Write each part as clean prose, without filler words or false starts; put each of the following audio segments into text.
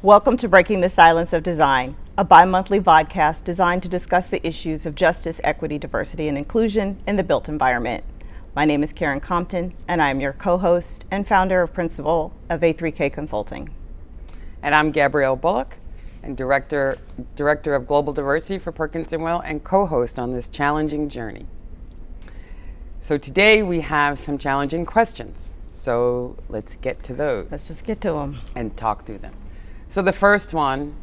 Welcome to Breaking the Silence of Design, a bi-monthly podcast designed to discuss the issues of justice, equity, diversity, and inclusion in the built environment. My name is Karen Compton, and I am your co-host and founder of principal of A3K Consulting. And I'm Gabrielle Bullock, and Director of Global Diversity for Perkins and co-host on this challenging journey. So today we have some challenging questions. So let's get to those. Let's just get to them. And talk through them. So the first one,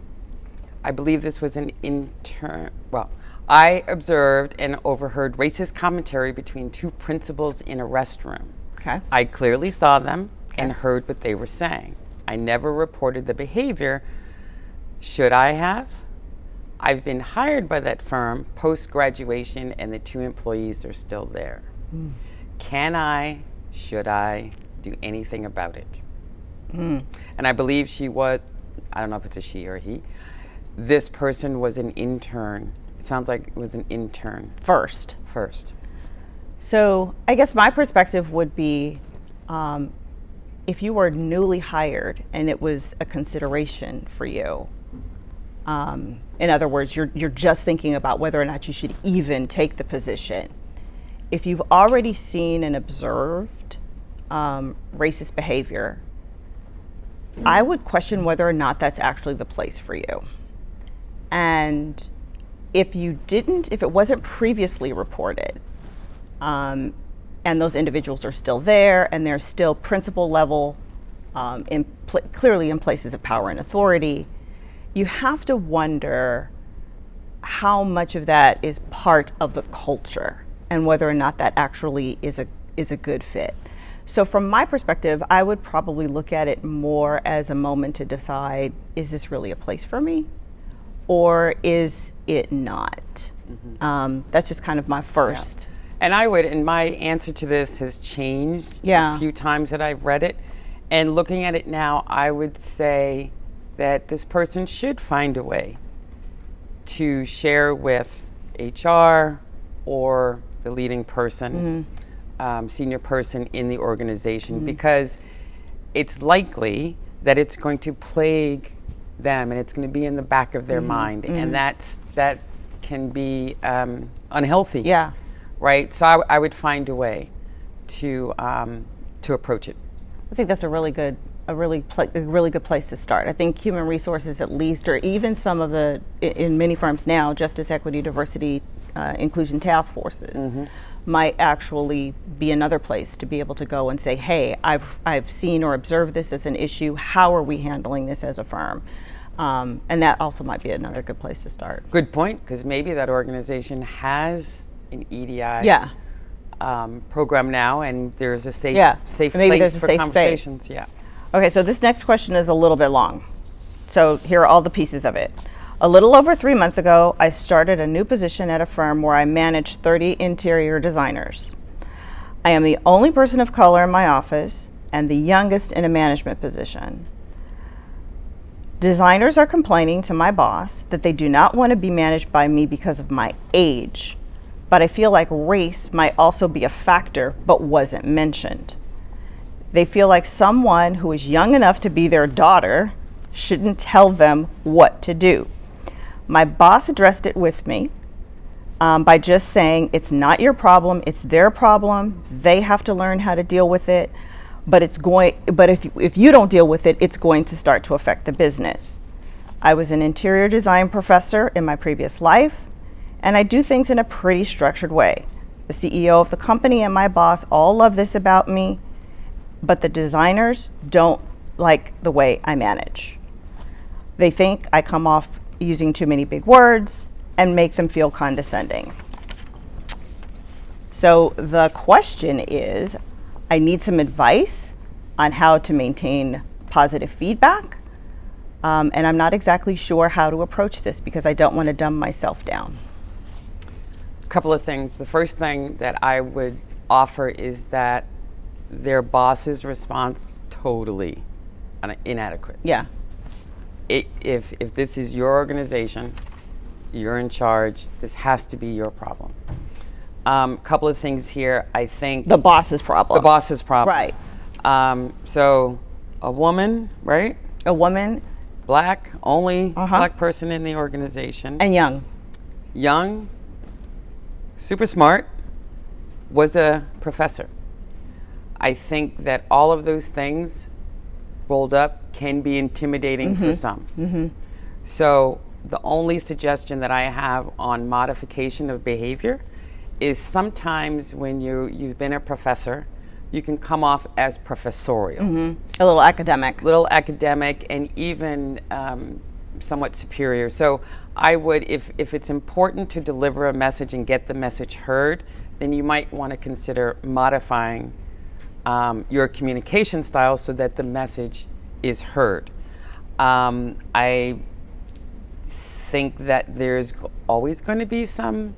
I believe this was an intern. Well, I observed and overheard racist commentary between two principals in a restroom. Okay. I clearly saw them and heard what they were saying. I never reported the behavior. Should I have? I've been hired by that firm post-graduation and the two employees are still there. Can I, should I do anything about it? And I believe she was, I don't know if it's a she or he, this person was an intern. It sounds like it was an intern. First. So I guess my perspective would be if you were newly hired and it was a consideration for you, in other words, you're just thinking about whether or not you should even take the position. If you've already seen and observed racist behavior, I would question whether or not that's actually the place for you. And if it wasn't previously reported, and those individuals are still there and they're still principal level, clearly in places of power and authority, you have to wonder how much of that is part of the culture and whether or not that actually is a good fit. So from my perspective, I would probably look at it more as a moment to decide, is this really a place for me? Or is it not? That's just kind of my first. Yeah. And my answer to this has changed a few times that I've read it. And looking at it now, I would say that this person should find a way to share with HR or the leading person, senior person in the organization, because it's likely that it's going to plague them and it's going to be in the back of their mind, and that can be unhealthy. Yeah. Right. So I would find a way to approach it. I think that's a really good place to start. I think human resources, at least, or even some of in many firms now, justice, equity, diversity, inclusion task forces might actually be another place to be able to go and say, hey, I've seen or observed this as an issue. How are we handling this as a firm? And that also might be another good place to start. Good point, because maybe that organization has an EDI program now, and there's a safe place for conversations. Space. Yeah. Okay, so this next question is a little bit long. So here are all the pieces of it. A little over 3 months ago, I started a new position at a firm where I manage 30 interior designers. I am the only person of color in my office and the youngest in a management position. Designers are complaining to my boss that they do not want to be managed by me because of my age, but I feel like race might also be a factor but wasn't mentioned. They feel like someone who is young enough to be their daughter shouldn't tell them what to do. My boss addressed it with me by just saying, it's not your problem, it's their problem. They have to learn how to deal with it, but if you don't deal with it, it's going to start to affect the business. I was an interior design professor in my previous life, and I do things in a pretty structured way. The CEO of the company and my boss all love this about me, but the designers don't like the way I manage. They think I come off using too many big words and make them feel condescending. So the question is, I need some advice on how to maintain positive feedback, and I'm not exactly sure how to approach this because I don't want to dumb myself down. A couple of things. The first thing that I would offer is that their boss's response totally inadequate. Yeah. If this is your organization, you're in charge, this has to be your problem. Couple of things here. I think the boss's problem. Right. So a woman, right? A woman Black, only Black person in the organization. And young. Young, super smart, was a professor. I think that all of those things rolled up can be intimidating for some. So the only suggestion that I have on modification of behavior is sometimes when you've been a professor, you can come off as professorial. A little academic. Little academic and even somewhat superior. So I would, if it's important to deliver a message and get the message heard, then you might want to consider modifying your communication style so that the message is heard. I think that there's always going to be some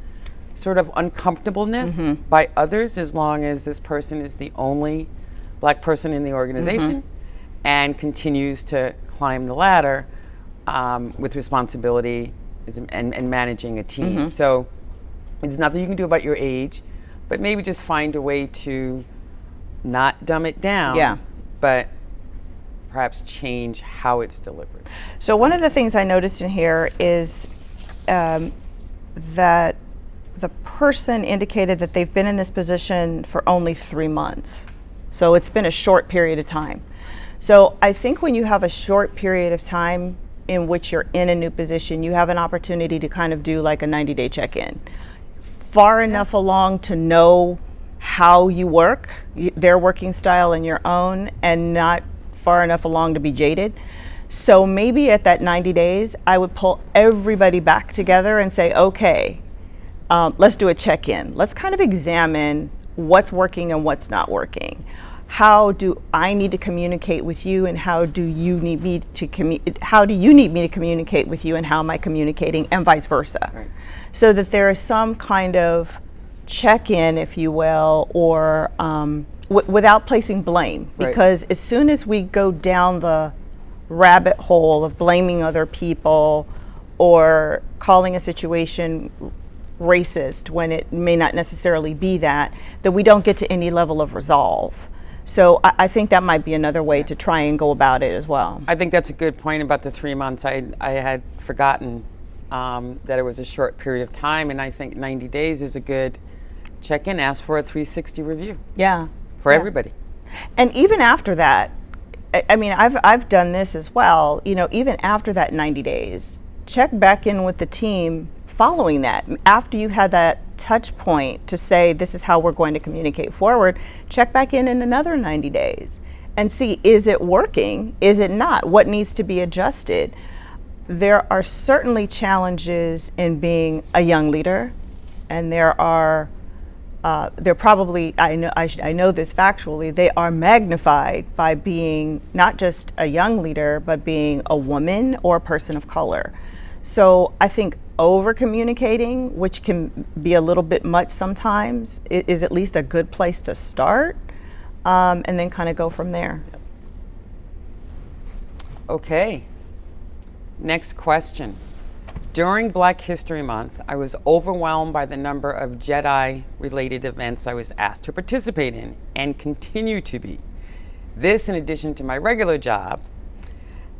sort of uncomfortableness by others as long as this person is the only Black person in the organization and continues to climb the ladder with responsibility and managing a team. So there's nothing you can do about your age, but maybe just find a way to not dumb it down, but perhaps change how it's delivered. So one of the things I noticed in here is that the person indicated that they've been in this position for only 3 months. So it's been a short period of time. So I think when you have a short period of time in which you're in a new position, you have an opportunity to kind of do like a 90-day check-in. Far enough along to know how you work, their working style and your own, and not far enough along to be jaded. So maybe at that 90 days, I would pull everybody back together and say, okay, let's do a check-in. Let's kind of examine what's working and what's not working. How do I need to communicate with you, and how do you need me to communicate with you, and how am I communicating, and vice versa. Right. So that there is some kind of check-in, if you will, or without placing blame. Because as soon as we go down the rabbit hole of blaming other people or calling a situation racist when it may not necessarily be that we don't get to any level of resolve. So I think that might be another way to try and go about it as well. I think that's a good point about the 3 months. I had forgotten that it was a short period of time, and I think 90 days is a good check-in. Ask for a 360 review. Yeah. For everybody. And even after that, I mean, I've done this as well. You know, even after that 90 days, check back in with the team following that. After you had that touch point to say, this is how we're going to communicate forward, check back in another 90 days and see, is it working? Is it not? What needs to be adjusted? There are certainly challenges in being a young leader, and there probably, I know this factually, they are magnified by being not just a young leader, but being a woman or a person of color. So I think over communicating, which can be a little bit much sometimes, is at least a good place to start, and then kind of go from there. Okay, next question. During Black History Month, I was overwhelmed by the number of Jedi-related events I was asked to participate in, and continue to be. This in addition to my regular job.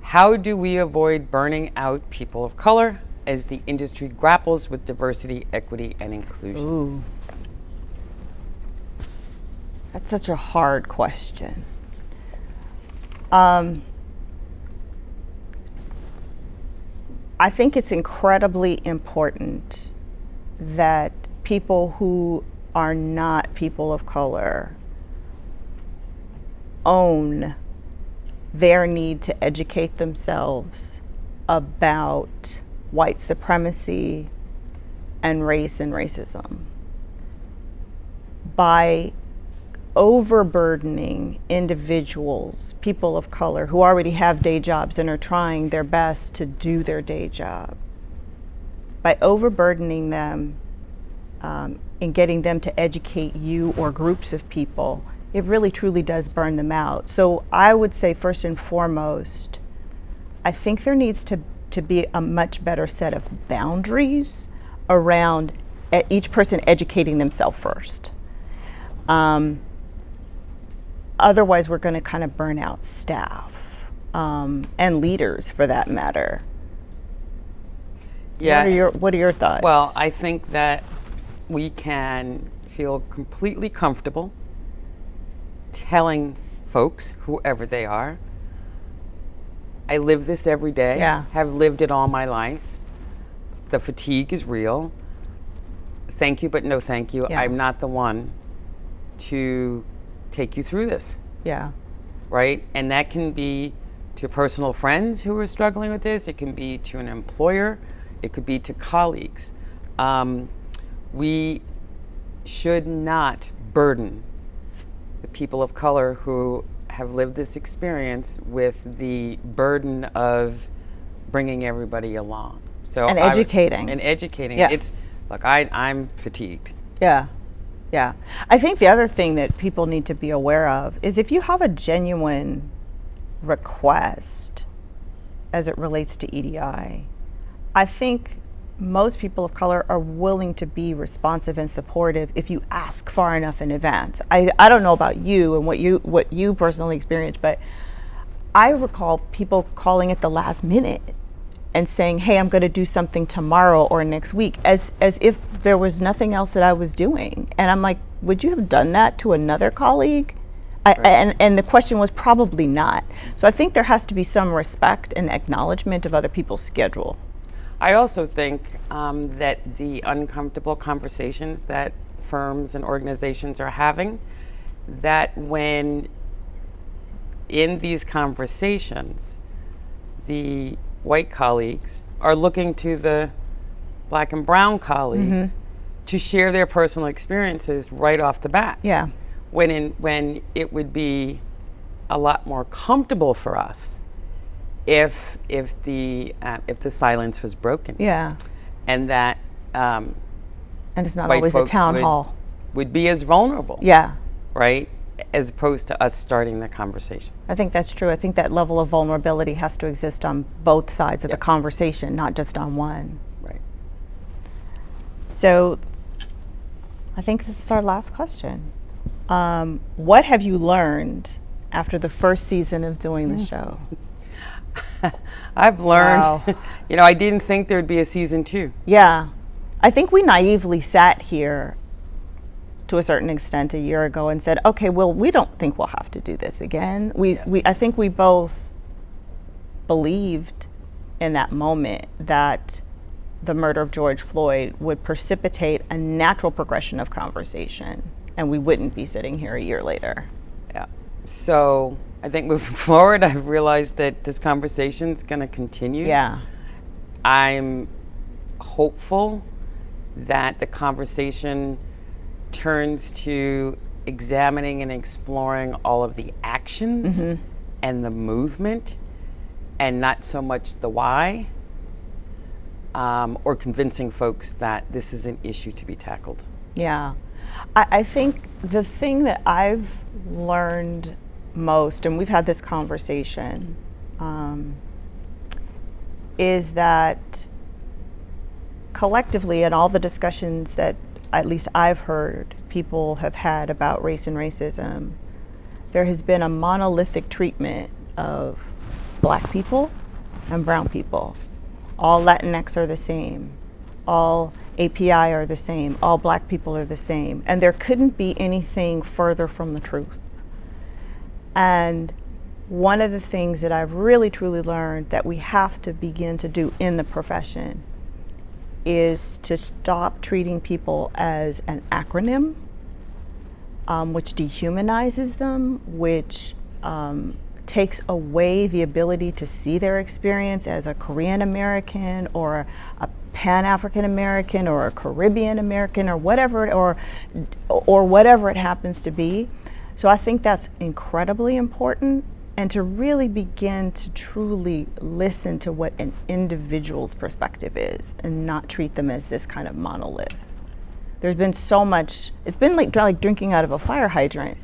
How do we avoid burning out people of color as the industry grapples with diversity, equity, and inclusion? Ooh. That's such a hard question. I think it's incredibly important that people who are not people of color own their need to educate themselves about white supremacy and race and racism. By overburdening individuals, people of color who already have day jobs and are trying their best to do their day job, by overburdening them and getting them to educate you or groups of people, it really truly does burn them out. So I would say first and foremost, I think there needs to be a much better set of boundaries around each person educating themselves first. Otherwise, we're going to kind of burn out staff. and leaders for that matter. Yeah. What are your thoughts? Well, I think that we can feel completely comfortable telling folks, whoever they are, I live this every day, have lived it all my life. The fatigue is real. Thank you, but no thank you. I'm not the one to take you through this. Yeah. Right? And that can be to personal friends who are struggling with this. It can be to an employer. It could be to colleagues. We should not burden the people of color who have lived this experience with the burden of bringing everybody along. So educating. Yeah. I'm fatigued. Yeah. Yeah. I think the other thing that people need to be aware of is if you have a genuine request as it relates to EDI, I think most people of color are willing to be responsive and supportive if you ask far enough in advance. I don't know about you and what you personally experienced, but I recall people calling at the last minute and saying, hey, I'm going to do something tomorrow or next week, as if there was nothing else that I was doing. And I'm like, would you have done that to another colleague? Right. And the question was probably not. So I think there has to be some respect and acknowledgement of other people's schedule. I also think that the uncomfortable conversations that firms and organizations are having, that when in these conversations, the white colleagues are looking to the black and brown colleagues to share their personal experiences right off the bat. Yeah. When it would be a lot more comfortable for us if the silence was broken. Yeah. And that and it's not always a town hall. Would be as vulnerable. Yeah. Right? As opposed to us starting the conversation. I think that's true. I think that level of vulnerability has to exist on both sides of the conversation, not just on one. Right. So I think this is our last question. What have you learned after the first season of doing the show? I've learned, I didn't think there'd be a season 2. Yeah. I think we naively sat here to a certain extent a year ago and said, okay, well, we don't think we'll have to do this again. I think we both believed in that moment that the murder of George Floyd would precipitate a natural progression of conversation, and we wouldn't be sitting here a year later. Yeah. So I think moving forward, I've realized that this conversation's going to continue. Yeah. I'm hopeful that the conversation turns to examining and exploring all of the actions and the movement, and not so much the why, or convincing folks that this is an issue to be tackled. Yeah. I think the thing that I've learned most, and we've had this conversation, is that collectively in all the discussions that at least I've heard people have had about race and racism, there has been a monolithic treatment of black people and brown people. All Latinx are the same. All API are the same. All black people are the same. And there couldn't be anything further from the truth. And one of the things that I've really truly learned that we have to begin to do in the profession is to stop treating people as an acronym, which dehumanizes them, which takes away the ability to see their experience as a Korean American or a Pan-African American or a Caribbean American or whatever or whatever it happens to be. So I think that's incredibly important, and to really begin to truly listen to what an individual's perspective is and not treat them as this kind of monolith. There's been so much, it's been like drinking out of a fire hydrant.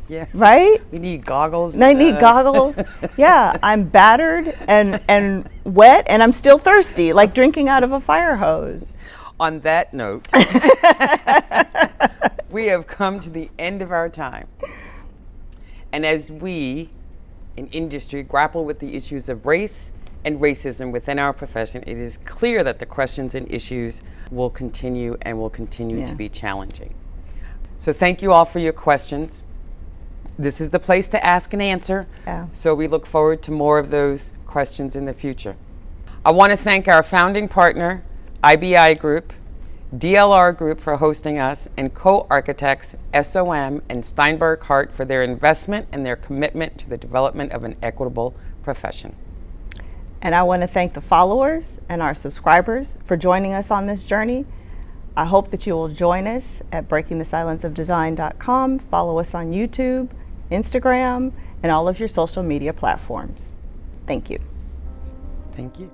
Yeah. Right? We need goggles. I need goggles. Yeah, I'm battered and wet, and I'm still thirsty, like drinking out of a fire hose. On that note, we have come to the end of our time. And as we and industry grapple with the issues of race and racism within our profession, it is clear that the questions and issues will continue to be challenging. So thank you all for your questions. This is the place to ask and answer. So we look forward to more of those questions in the future. I want to thank our founding partner, IBI Group, DLR Group for hosting us, and co-architects SOM and Steinberg Hart for their investment and their commitment to the development of an equitable profession. And I want to thank the followers and our subscribers for joining us on this journey. I hope that you will join us at breakingthesilenceofdesign.com. Follow us on YouTube, Instagram, and all of your social media platforms. Thank you. Thank you.